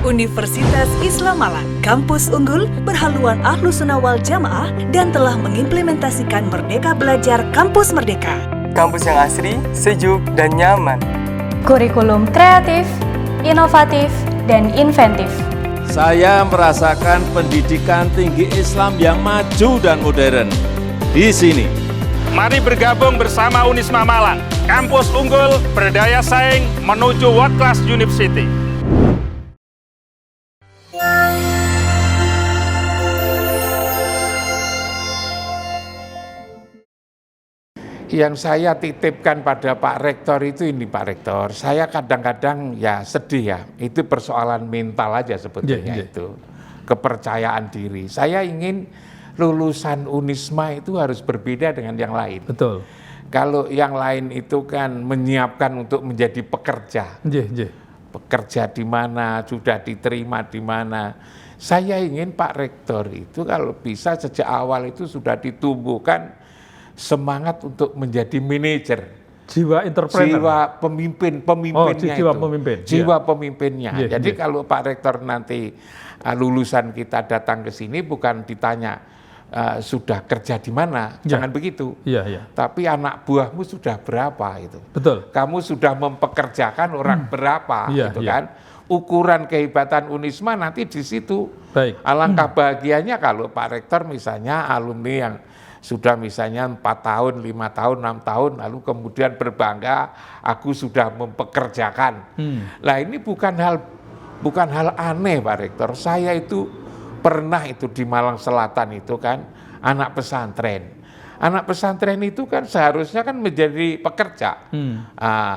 Universitas Islam Malang, kampus unggul, berhaluan Ahlussunnah wal Jamaah, dan telah mengimplementasikan Merdeka Belajar Kampus Merdeka. Kampus yang asri, sejuk, dan nyaman. Kurikulum kreatif, inovatif, dan inventif. Saya merasakan pendidikan tinggi Islam yang maju dan modern di sini. Mari bergabung bersama Unisma Malang, kampus unggul, berdaya saing, menuju World Class University. Yang saya titipkan pada Pak Rektor itu ini Pak Rektor, saya kadang-kadang ya sedih ya, itu persoalan mental aja sebetulnya itu, kepercayaan diri. Saya ingin lulusan Unisma itu harus berbeda dengan yang lain. Betul. Kalau yang lain itu kan menyiapkan untuk menjadi pekerja, pekerja di mana, sudah diterima di mana. Saya ingin Pak Rektor itu kalau bisa sejak awal itu sudah ditumbuhkan semangat untuk menjadi manajer, jiwa entrepreneur, jiwa pemimpinnya jiwa itu, pemimpin, jiwa pemimpinnya. Jadi yeah. kalau Pak Rektor nanti lulusan kita datang ke sini bukan ditanya sudah kerja di mana, jangan begitu. Tapi anak buahmu sudah berapa itu. Betul. Kamu sudah mempekerjakan orang berapa, gitu kan. Ukuran kehebatan Unisma nanti di situ. Baik. Alangkah bahagianya kalau Pak Rektor misalnya alumni yang sudah misalnya 4 tahun, 5 tahun, 6 tahun, lalu kemudian berbangga, aku sudah mempekerjakan. Nah ini bukan hal aneh Pak Rektor. Saya itu pernah itu di Malang Selatan itu kan anak pesantren. Anak pesantren itu kan seharusnya kan menjadi pekerja,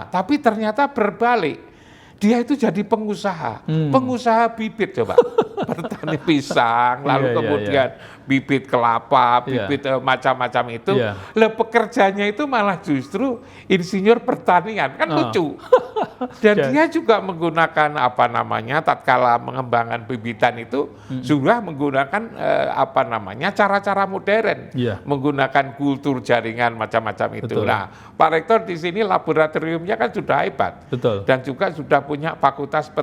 tapi ternyata berbalik. Dia itu jadi pengusaha, pengusaha bibit coba, bertani pisang, lalu kemudian bibit kelapa, bibit macam-macam itu. Lah pekerjanya itu malah justru insinyur pertanian, kan lucu. Dan dia juga menggunakan tatkala mengembangkan bibitan itu sudah menggunakan cara-cara modern, menggunakan kultur jaringan macam-macam itu. Betul. Nah, Pak Rektor di sini laboratoriumnya kan sudah hebat. Betul. Dan juga sudah punya fakultas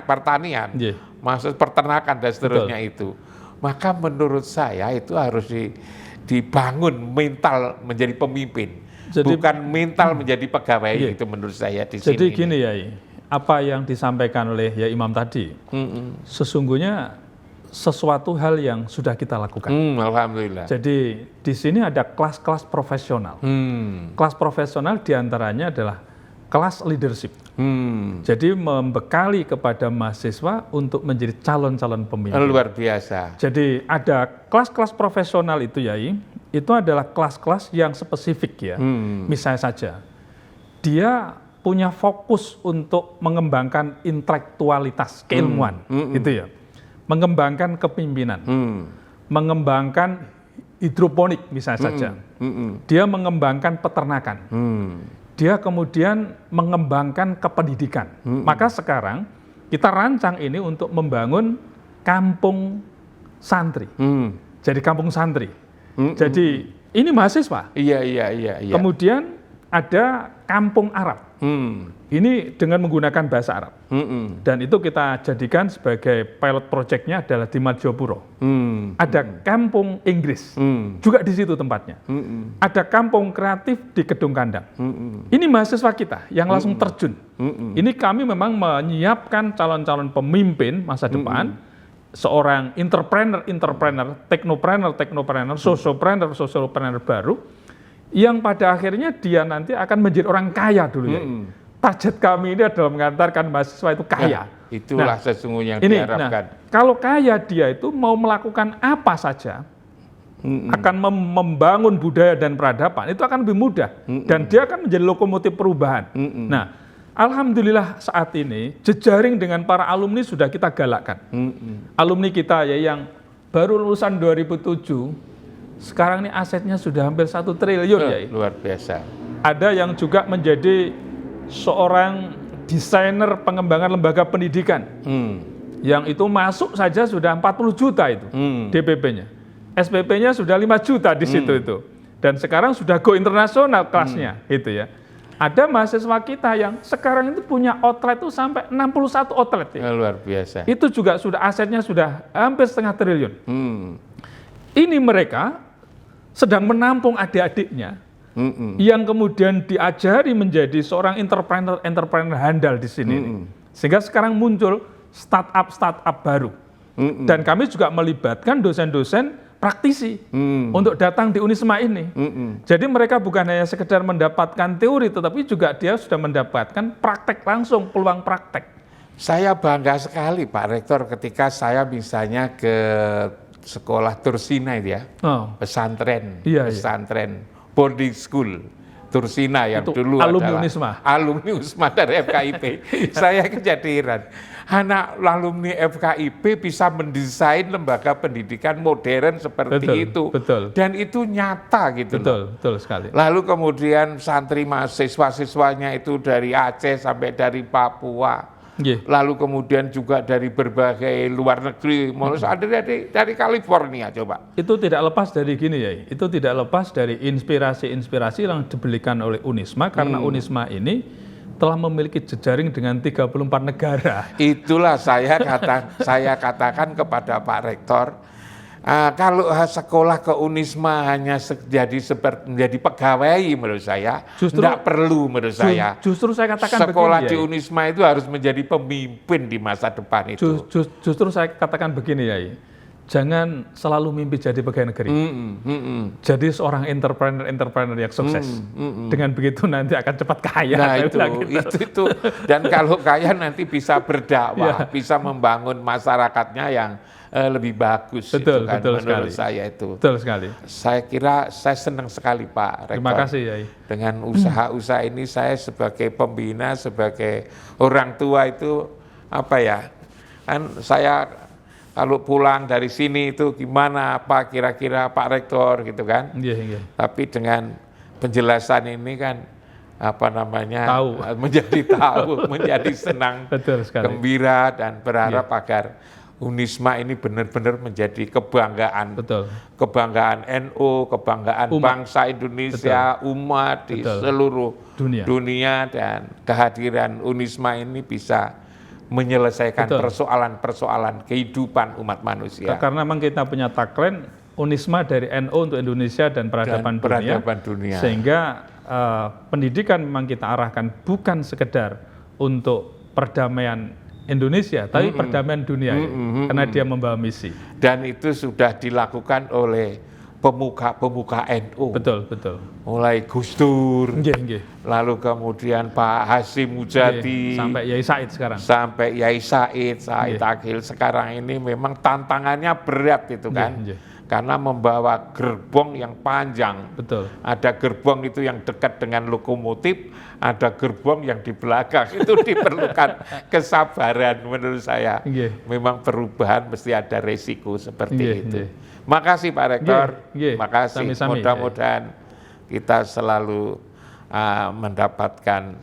pertanian, maksud peternakan dan seterusnya itu. Maka menurut saya itu harus dibangun mental menjadi pemimpin, bukan mental menjadi pegawai itu menurut saya di sini. Jadi gini Yai, apa yang disampaikan oleh ya Imam tadi, sesungguhnya sesuatu hal yang sudah kita lakukan. Alhamdulillah. Jadi di sini ada kelas-kelas profesional. Kelas profesional diantaranya adalah kelas leadership. Jadi membekali kepada mahasiswa untuk menjadi calon-calon pemimpin. Luar biasa. Jadi ada kelas-kelas profesional itu Yai, itu adalah kelas-kelas yang spesifik ya. Misalnya saja, dia punya fokus untuk mengembangkan intelektualitas, keilmuan, gitu ya. Mengembangkan kepemimpinan, mengembangkan hidroponik misalnya saja. Dia mengembangkan peternakan. Dia kemudian mengembangkan kependidikan. Maka sekarang kita rancang ini untuk membangun kampung santri. Jadi kampung santri. Jadi ini mahasiswa. Iya. Kemudian ada kampung Arab. Ini dengan menggunakan bahasa Arab. Dan itu kita jadikan sebagai pilot project-nya adalah di Madiopuro. Ada kampung Inggris, juga di situ tempatnya. Ada kampung kreatif di Kedung Kandang. Ini mahasiswa kita yang langsung terjun. Ini kami memang menyiapkan calon-calon pemimpin masa depan, seorang entrepreneur, teknopreneur, sociopreneur baru, yang pada akhirnya dia nanti akan menjadi orang kaya dulu ya. Target kami ini adalah mengantarkan mahasiswa itu kaya. Itulah sesungguhnya yang diharapkan. Kalau kaya dia itu mau melakukan apa saja, akan membangun budaya dan peradaban, itu akan lebih mudah. Dan dia akan menjadi lokomotif perubahan. Nah, alhamdulillah saat ini jejaring dengan para alumni sudah kita galakkan. Alumni kita ya yang baru lulusan 2007, sekarang ini asetnya sudah hampir 1 triliun ya. Luar biasa. Ada yang juga menjadi seorang desainer pengembangan lembaga pendidikan. Yang itu masuk saja sudah 40 juta itu DPP-nya. SPP-nya sudah 5 juta di situ itu. Dan sekarang sudah go internasional kelasnya itu ya. Ada mahasiswa kita yang sekarang itu punya outlet itu sampai 61 outlet. Ya. Luar biasa. Itu juga sudah asetnya sudah hampir 1,5 triliun. Ini mereka sedang menampung adik-adiknya yang kemudian diajari menjadi seorang entrepreneur handal di sini. Sehingga sekarang muncul startup baru. Dan kami juga melibatkan dosen-dosen praktisi untuk datang di Unisma ini. Jadi mereka bukan hanya sekedar mendapatkan teori, tetapi juga dia sudah mendapatkan praktek langsung, peluang praktek. Saya bangga sekali Pak Rektor ketika saya misalnya ke sekolah Tursina itu ya, pesantren, pesantren boarding school Tursina yang itu dulu alumni adalah alumni Unisma dari FKIP. Saya kejadian anak alumni FKIP bisa mendesain lembaga pendidikan modern seperti itu. Dan itu nyata gitu loh. Betul sekali. Lalu kemudian santri mahasiswa-siswanya itu dari Aceh sampai dari Papua. Lalu kemudian juga dari berbagai luar negeri, ada dari California coba. Itu tidak lepas dari gini ya, itu tidak lepas dari inspirasi-inspirasi yang diberikan oleh Unisma, karena Unisma ini telah memiliki jejaring dengan 34 negara. Itulah saya katakan kepada Pak Rektor, kalau sekolah ke Unisma hanya menjadi pegawai menurut saya, tidak perlu menurut saya. Justru saya katakan sekolah begini, di Unisma itu harus menjadi pemimpin di masa depan itu. Justru saya katakan begini ya, jangan selalu mimpi jadi pegawai negeri. Jadi seorang entrepreneur yang sukses. Dengan begitu nanti akan cepat kaya. Nah itu. Dan kalau kaya nanti bisa berdakwah, bisa membangun masyarakatnya yang lebih bagus. Betul menurut sekali. saya itu. Betul sekali. Saya kira saya senang sekali Pak Rektor. Terima kasih Yai. Dengan usaha-usaha ini saya sebagai pembina, sebagai orang tua itu kan saya kalau pulang dari sini itu gimana apa kira-kira Pak Rektor gitu kan. Tapi dengan penjelasan ini kan menjadi tahu, menjadi senang, gembira dan berharap agar Unisma ini benar-benar menjadi kebanggaan, kebanggaan NU, kebanggaan bangsa Indonesia, umat di seluruh dunia, dan kehadiran Unisma ini bisa menyelesaikan persoalan-persoalan kehidupan umat manusia. Karena memang kita punya tagline Unisma dari NU untuk Indonesia dan peradaban dunia. Sehingga pendidikan memang kita arahkan bukan sekedar untuk perdamaian Indonesia, tapi perdamaian dunia, karena dia membawa misi. Dan itu sudah dilakukan oleh pemuka-pemuka NU. Betul. Mulai Gus Dur, lalu kemudian Pak Hasyim Mujadi, sampai Yai Said sekarang. Sampai Yai Said Akhil sekarang ini memang tantangannya berat itu kan. Karena membawa gerbong yang panjang. Ada gerbong itu yang dekat dengan lokomotif, ada gerbong yang di belakang. Itu diperlukan kesabaran menurut saya. Memang perubahan mesti ada resiko seperti itu. Makasih Pak Rektor. Makasih. Mudah-mudahan kita selalu mendapatkan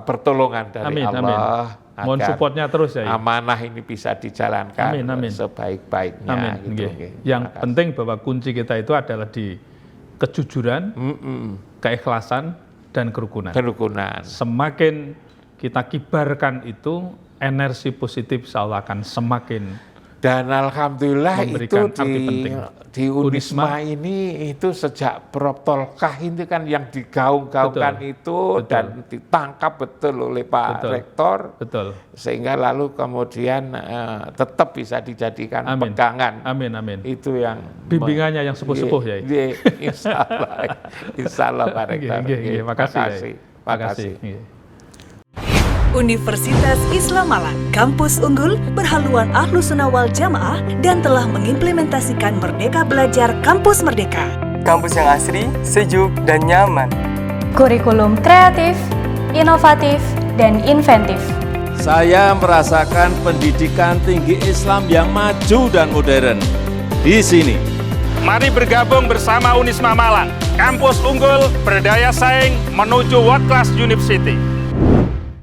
pertolongan dari Allah. Mohon supportnya terus ya. Amanah ini bisa dijalankan sebaik-baiknya. Yang penting bahwa kunci kita itu adalah di kejujuran, keikhlasan, dan kerukunan. Semakin kita kibarkan itu, energi positif insya Allah akan semakin. Dan alhamdulillah itu di Unisma ini itu sejak Proptolkah ini kan yang digaung-gaungkan itu dan ditangkap betul oleh Pak Rektor. Sehingga lalu kemudian tetap bisa dijadikan pegangan. Amin. Itu yang bimbingannya yang sepuh-sepuh ya. Insya Allah Pak Rektor. Makasih. Universitas Islam Malang, kampus unggul, berhaluan Ahlus Sunnah wal Jamaah, dan telah mengimplementasikan Merdeka Belajar Kampus Merdeka. Kampus yang asri, sejuk, dan nyaman. Kurikulum kreatif, inovatif, dan inventif. Saya merasakan pendidikan tinggi Islam yang maju dan modern di sini. Mari bergabung bersama Unisma Malang, kampus unggul, berdaya saing, menuju world class university.